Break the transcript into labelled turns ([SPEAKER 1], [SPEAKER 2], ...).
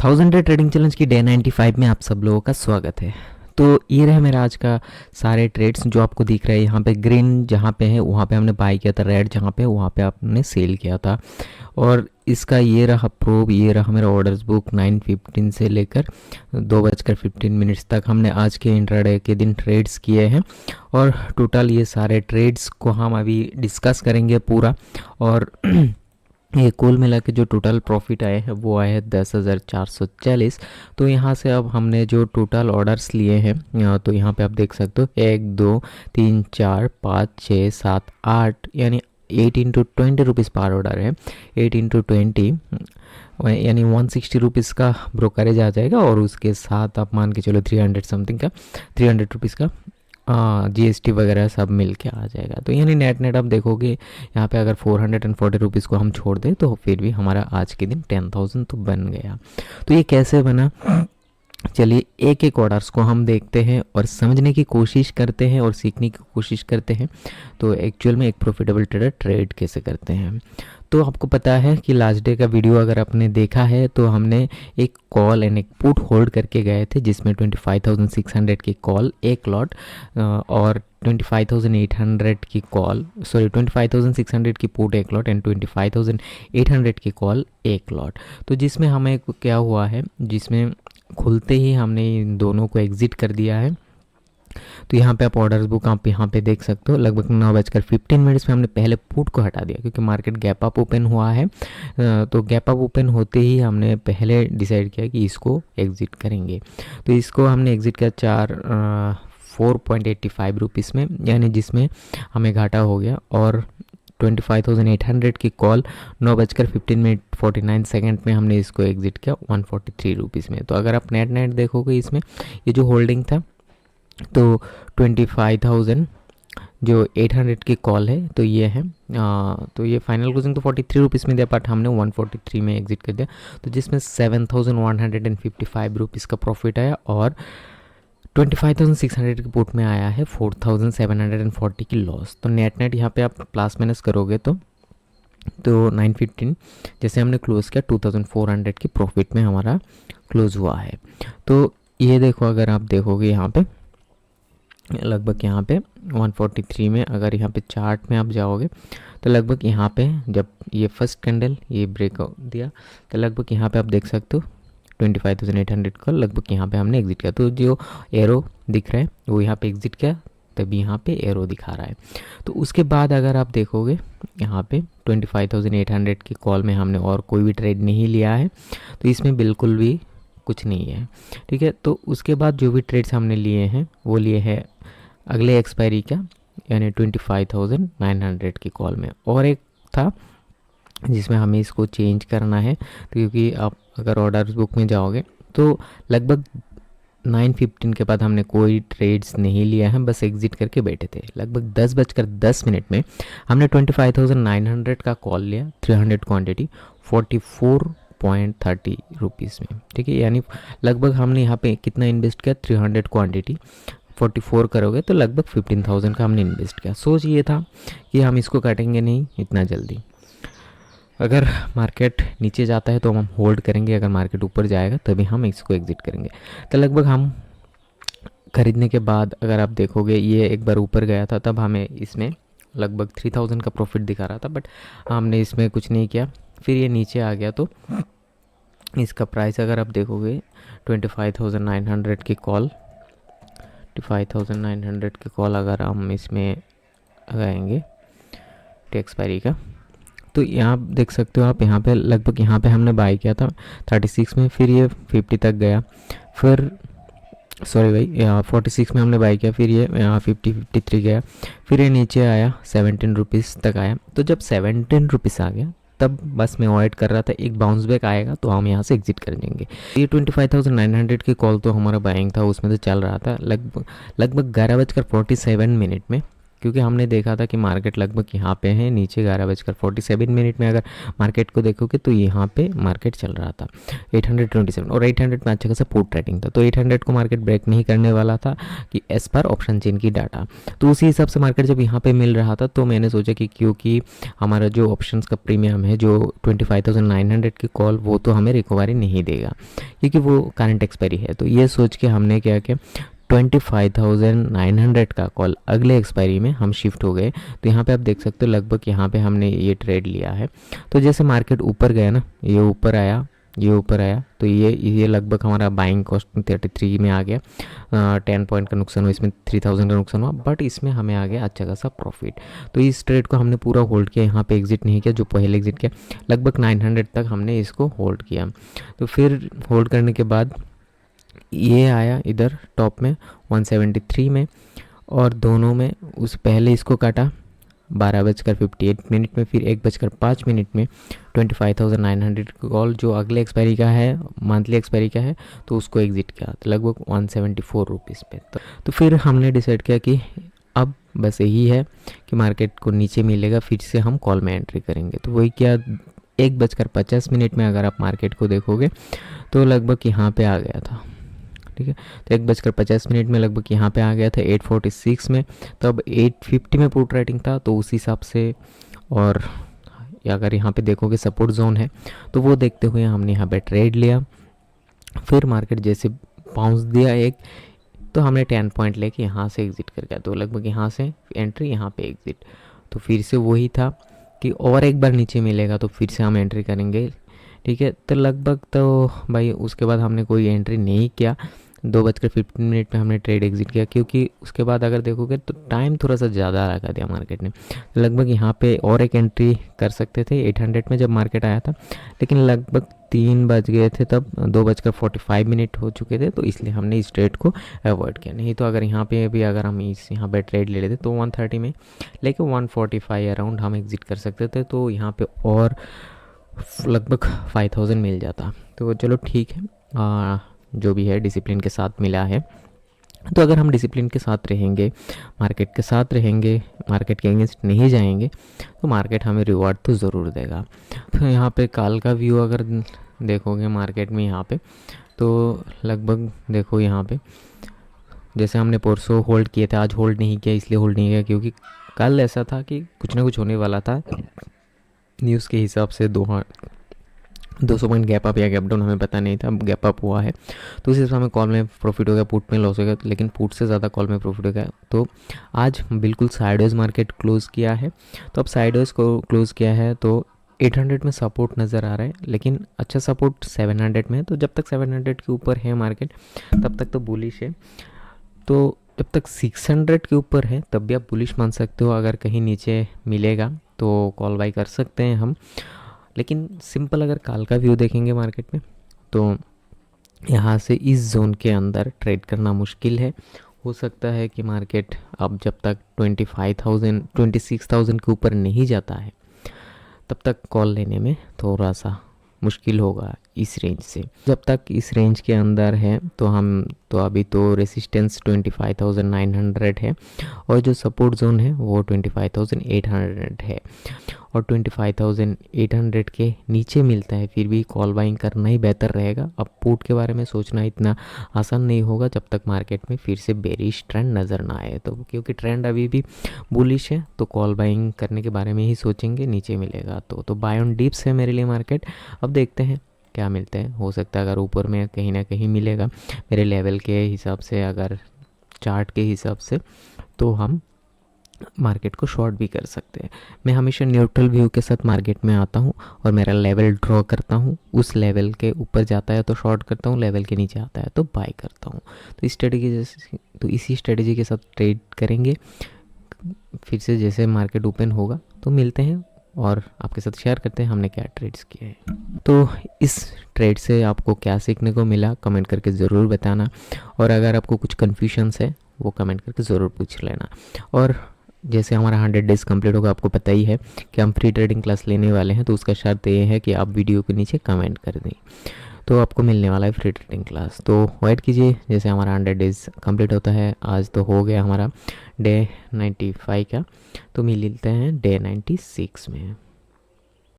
[SPEAKER 1] 1000 day trading challenge की day 95 में आप सब लोगों का स्वागत है। तो ये रहा मेरा आज का सारे ट्रेड्स जो आपको दिख रहे हैं। यहाँ पे ग्रीन जहाँ पे है वहाँ पे हमने बाई किया था, रेड जहाँ पे वहाँ पे आपने सेल किया था। और इसका ये रहा प्रूफ, ये रहा मेरा ऑर्डर्स बुक। 9:15 से लेकर 2:15 तक हमने आज के इंट्राडे के दिन ट्रेड्स किए हैं। और टोटल ये सारे ट्रेड्स को हम अभी डिस्कस करेंगे पूरा। और ये कुल मिला के जो टोटल प्रॉफिट आए हैं वो आए हैं 10,440। तो यहाँ से अब हमने जो टोटल ऑर्डर्स लिए हैं तो यहाँ पे आप देख सकते हो 1 2 3 4 5 6 7 8 यानी 8 इंटू 20 रुपीज़ पर ऑर्डर है। 8 इंटू 20 यानी 160 रुपीज़ का ब्रोकरेज आ जाएगा। और उसके साथ आप मान के चलो 300 समथिंग का, 300 रुपीज़ का जीएसटी वगैरह सब मिल के आ जाएगा। तो यानी नेट आप देखोगे यहाँ पे अगर 440 रुपीज़ को हम छोड़ दें तो फिर भी हमारा आज के दिन 10,000 तो बन गया। तो ये कैसे बना, चलिए एक एक ऑर्डर्स को हम देखते हैं और समझने की कोशिश करते हैं और सीखने की कोशिश करते हैं। तो एक्चुअल में एक प्रॉफिटेबल ट्रेडर ट्रेड कैसे करते हैं। तो आपको पता है कि लास्ट डे का वीडियो अगर आपने देखा है तो हमने एक कॉल एंड एक पुट होल्ड करके गए थे जिसमें 25,600 की कॉल एक लॉट और 25,800 की कॉल, सॉरी 25,600 की पुट एक लॉट एंड 25,800 की कॉल एक लॉट। तो जिसमें हमें क्या हुआ है, जिसमें खुलते ही हमने इन दोनों को एग्जिट कर दिया है। तो यहाँ पे आप ऑर्डर्स बुक आप यहाँ पे देख सकते हो। लगभग 9:15 में हमने पहले पुट को हटा दिया क्योंकि मार्केट गैप अप ओपन हुआ है। तो गैप अप ओपन होते ही हमने पहले डिसाइड किया कि इसको एग्ज़िट करेंगे। तो इसको हमने एग्ज़िट किया 4.85 रुपीज़ में, यानी जिसमें हमें घाटा हो गया। और 25,800 की कॉल 9:15 में हमने इसको एग्ज़िट किया 143 रुपीज़ में। तो अगर आप नेट देखोगे इसमें ये जो होल्डिंग था तो 25,000 जो 800 की कॉल है तो ये है तो ये फाइनल क्लोजिंग तो 43 रुपीज़ में दिया बट हमने 143 में एग्जिट कर दिया। तो जिसमें 7,155 रुपीज़ का प्रॉफिट आया और 25,600 की पुट में आया है 4,740 की लॉस। तो नेट यहाँ पे आप प्लस माइनस करोगे तो 9:15 जैसे हमने क्लोज़ किया 2,400 की प्रॉफिट में हमारा क्लोज़ हुआ है। तो ये देखो, अगर आप देखोगे यहाँ पे लगभग यहाँ पे 143 में, अगर यहाँ पे चार्ट में आप जाओगे तो लगभग यहाँ पे जब ये फर्स्ट कैंडल ये ब्रेक दिया तो लगभग यहाँ पे आप देख सकते हो 25,800 का लगभग यहाँ पे हमने एग्जिट किया। तो जो एरो दिख रहा है वो यहाँ पे एग्जिट किया, तभी यहाँ पे एरो दिखा रहा है। तो उसके बाद अगर आप देखोगे यहाँ पे 25,800 की कॉल में हमने और कोई भी ट्रेड नहीं लिया है, तो इसमें बिल्कुल भी कुछ नहीं है, ठीक है। तो उसके बाद जो भी ट्रेड्स हमने लिए हैं वो लिए हैं अगले एक्सपायरी का, यानी 25,900 की कॉल में। और एक था जिसमें हमें इसको चेंज करना है, तो क्योंकि आप अगर ऑर्डर्स बुक में जाओगे तो लगभग 9:15 के बाद हमने कोई ट्रेड्स नहीं लिया है, बस एग्जिट करके बैठे थे। लगभग 10:10 में हमने 25,900 का कॉल लिया, 300 क्वांटिटी 44.30 रुपीज़ में, ठीक है। यानी लगभग हमने यहाँ पे कितना इन्वेस्ट किया, 300 क्वांटिटी 44 करोगे तो लगभग 15,000 का हमने इन्वेस्ट किया। सोच ये था कि हम इसको काटेंगे नहीं इतना जल्दी, अगर मार्केट नीचे जाता है तो हम होल्ड करेंगे, अगर मार्केट ऊपर जाएगा तभी हम इसको एग्जिट करेंगे। तो लगभग हम खरीदने के बाद अगर आप देखोगे ये एक बार ऊपर गया था तब हमें इसमें लगभग 3,000 का प्रॉफिट दिखा रहा था, बट हमने इसमें कुछ नहीं किया। फिर ये नीचे आ गया तो इसका प्राइस अगर आप देखोगे 25,900 की कॉल, 25,900 की कॉल अगर हम इसमें लगाएंगे एक्सपायरी का, तो यहाँ देख सकते हो आप, यहाँ पे लगभग यहाँ पे हमने बाई किया था 36 में, फिर ये 50 तक गया, फिर सॉरी भाई 46 में हमने बाई किया, फिर ये 53 गया, फिर ये नीचे आया 17 रुपीज़ तक आया। तो जब 17 रुपीज़ आ गया तब बस मैं वेट कर रहा था एक बाउंस बैक आएगा तो हम यहाँ से एग्जिट कर देंगे। ये 25,900 की कॉल तो हमारा बाइंग था, उसमें तो चल रहा था। लगभग 11:47 में क्योंकि हमने देखा था कि मार्केट लगभग यहाँ पे है नीचे 11:47 में अगर मार्केट को देखोगे तो यहाँ पे मार्केट चल रहा था 827 और 800 में अच्छा खासा पुट ट्रेडिंग था। तो 800 को मार्केट ब्रेक नहीं करने वाला था कि एज पर ऑप्शन चेन की डाटा। तो उसी हिसाब से मार्केट जब यहाँ पे मिल रहा था तो मैंने सोचा कि क्योंकि हमारा जो ऑप्शंस का प्रीमियम है जो 25,900 की कॉल वो तो हमें रिकवरी नहीं देगा क्योंकि वो करंट एक्सपायरी है। तो ये सोच के हमने क्या किया 25,900 का कॉल अगले एक्सपायरी में हम शिफ्ट हो गए। तो यहाँ पे आप देख सकते हो लगभग यहाँ पे हमने ये ट्रेड लिया है। तो जैसे मार्केट ऊपर गया ना, ये ऊपर आया, ये ऊपर आया, तो ये लगभग हमारा बाइंग कॉस्ट 33 में आ गया। 10 पॉइंट का नुकसान हुआ, इसमें 3,000 का नुकसान हुआ, बट इसमें हमें आ गया अच्छा खासा प्रॉफिट। तो इस ट्रेड को हमने पूरा होल्ड किया, यहाँ पे एग्जिट नहीं किया जो पहले एग्जिट किया। लगभग 900 तक हमने इसको होल्ड किया। तो फिर होल्ड करने के बाद ये आया इधर टॉप में 173 में, और दोनों में उस पहले इसको काटा 12:58 में, फिर 1:05 में 25,900 कॉल जो अगले एक्सपायरी का है, मंथली एक्सपायरी का है, तो उसको एग्जिट किया लगभग 174 रुपीज़ पे। तो फिर हमने डिसाइड किया कि अब बस यही है कि मार्केट को नीचे मिलेगा, फिर से हम कॉल में एंट्री करेंगे। तो वही क्या 1:50 में अगर आप मार्केट को देखोगे तो लगभग यहाँ पे आ गया था, ठीक है। तो 1:50 में लगभग यहाँ पे आ गया था 846 में। तो अब 850 में पुट राइटिंग था, तो उस हिसाब से, और अगर यहाँ पे देखोगे सपोर्ट जोन है तो वो देखते हुए हमने यहाँ पे ट्रेड लिया। फिर मार्केट जैसे बाउंस दिया एक, तो हमने 10 पॉइंट लेके यहाँ से एग्जिट कर गया। तो लगभग यहाँ से एंट्री, यहाँ पे एग्जिट। तो फिर से वही था कि और एक बार नीचे मिलेगा तो फिर से हम एंट्री करेंगे, ठीक है। तो लगभग तो भाई उसके बाद हमने कोई एंट्री नहीं किया। 2:15 में हमने ट्रेड एग्जिट किया, क्योंकि उसके बाद अगर देखोगे तो टाइम थोड़ा सा ज़्यादा लगा दिया मार्केट ने। तो लगभग यहाँ पे और एक एंट्री कर सकते थे 800 में जब मार्केट आया था, लेकिन लगभग 3 बज गए थे तब, 2:45 हो चुके थे, तो इसलिए हमने इस ट्रेड को अवॉइड किया। नहीं तो अगर यहाँ पे भी अगर हम यहाँ पे ट्रेड ले लेते तो 130 में लेके 145 अराउंड हम एग्जिट कर सकते थे, तो यहाँ पे और लगभग 5,000 मिल जाता। तो चलो ठीक है, जो भी है डिसिप्लिन के साथ मिला है। तो अगर हम डिसिप्लिन के साथ रहेंगे, मार्केट के साथ रहेंगे, मार्केट के अगेंस्ट नहीं जाएंगे, तो मार्केट हमें रिवॉर्ड तो ज़रूर देगा। तो यहाँ पे काल का व्यू अगर देखोगे मार्केट में यहाँ पे, तो लगभग देखो यहाँ पे जैसे हमने परसों होल्ड किए थे, आज होल्ड नहीं किया। इसलिए होल्ड नहीं किया क्योंकि कल ऐसा था कि कुछ ना कुछ होने वाला था न्यूज़ के हिसाब से। 200 पॉइंट गैप अप या गैप डाउन हमें पता नहीं था, गैप अप हुआ है, तो उस हिसाब से हमें कॉल में प्रॉफिट हो गया, पुट में लॉस हो गया, लेकिन पुट से ज़्यादा कॉल में प्रॉफिट हो गया। तो आज बिल्कुल साइडवेज मार्केट क्लोज़ किया है। तो अब साइडवेज को क्लोज़ किया है तो 800 में सपोर्ट नज़र आ रहा है, लेकिन अच्छा सपोर्ट 700 में है। तो जब तक 700 के ऊपर है मार्केट तब तक तो बुलिश है। तो जब तक 600 के ऊपर है तब भी आप बुलिश मान सकते हो। अगर कहीं नीचे मिलेगा तो कॉल बाई कर सकते हैं हम। लेकिन सिंपल अगर काल का व्यू देखेंगे मार्केट में, तो यहाँ से इस जोन के अंदर ट्रेड करना मुश्किल है। हो सकता है कि मार्केट अब जब तक 26,000 के ऊपर नहीं जाता है तब तक कॉल लेने में थोड़ा सा मुश्किल होगा इस रेंज से। जब तक इस रेंज के अंदर है तो अभी तो रेसिस्टेंस 25,900 है, और जो सपोर्ट जोन है वो 25,800 है, और 25,800 के नीचे मिलता है फिर भी कॉल बाइंग करना ही बेहतर रहेगा। अब पुट के बारे में सोचना इतना आसान नहीं होगा जब तक मार्केट में फिर से बेरिश ट्रेंड नज़र ना आए। तो क्योंकि ट्रेंड अभी भी बुलिश है तो कॉल बाइंग करने के बारे में ही सोचेंगे, नीचे मिलेगा तो बाय ऑन डिप्स है मेरे लिए मार्केट। अब देखते हैं क्या मिलते हैं। हो सकता है अगर ऊपर में कहीं ना कहीं मिलेगा मेरे लेवल के हिसाब से, अगर चार्ट के हिसाब से, तो हम मार्केट को शॉर्ट भी कर सकते हैं। मैं हमेशा न्यूट्रल व्यू के साथ मार्केट में आता हूँ और मेरा लेवल ड्रॉ करता हूँ। उस लेवल के ऊपर जाता है तो शॉर्ट करता हूँ, लेवल के नीचे आता है तो बाय करता हूँ। तो इसी स्ट्रेटजी के साथ ट्रेड करेंगे। फिर से जैसे मार्केट ओपन होगा तो मिलते हैं और आपके साथ शेयर करते हैं हमने क्या ट्रेड्स किए हैं। तो इस ट्रेड से आपको क्या सीखने को मिला कमेंट करके ज़रूर बताना, और अगर आपको कुछ कन्फ्यूजन्स है वो कमेंट करके ज़रूर पूछ लेना। और जैसे हमारा 100 डेज़ कंप्लीट होगा, आपको पता ही है कि हम फ्री ट्रेडिंग क्लास लेने वाले हैं, तो उसका शर्त ये है कि आप वीडियो के नीचे कमेंट कर दें। तो आपको मिलने वाला है फ्री ट्रेडिंग क्लास। तो वेट कीजिए, जैसे हमारा 100 डेज़ कंप्लीट होता है। आज तो हो गया हमारा डे 95 का, तो मिलते हैं डे 96 में।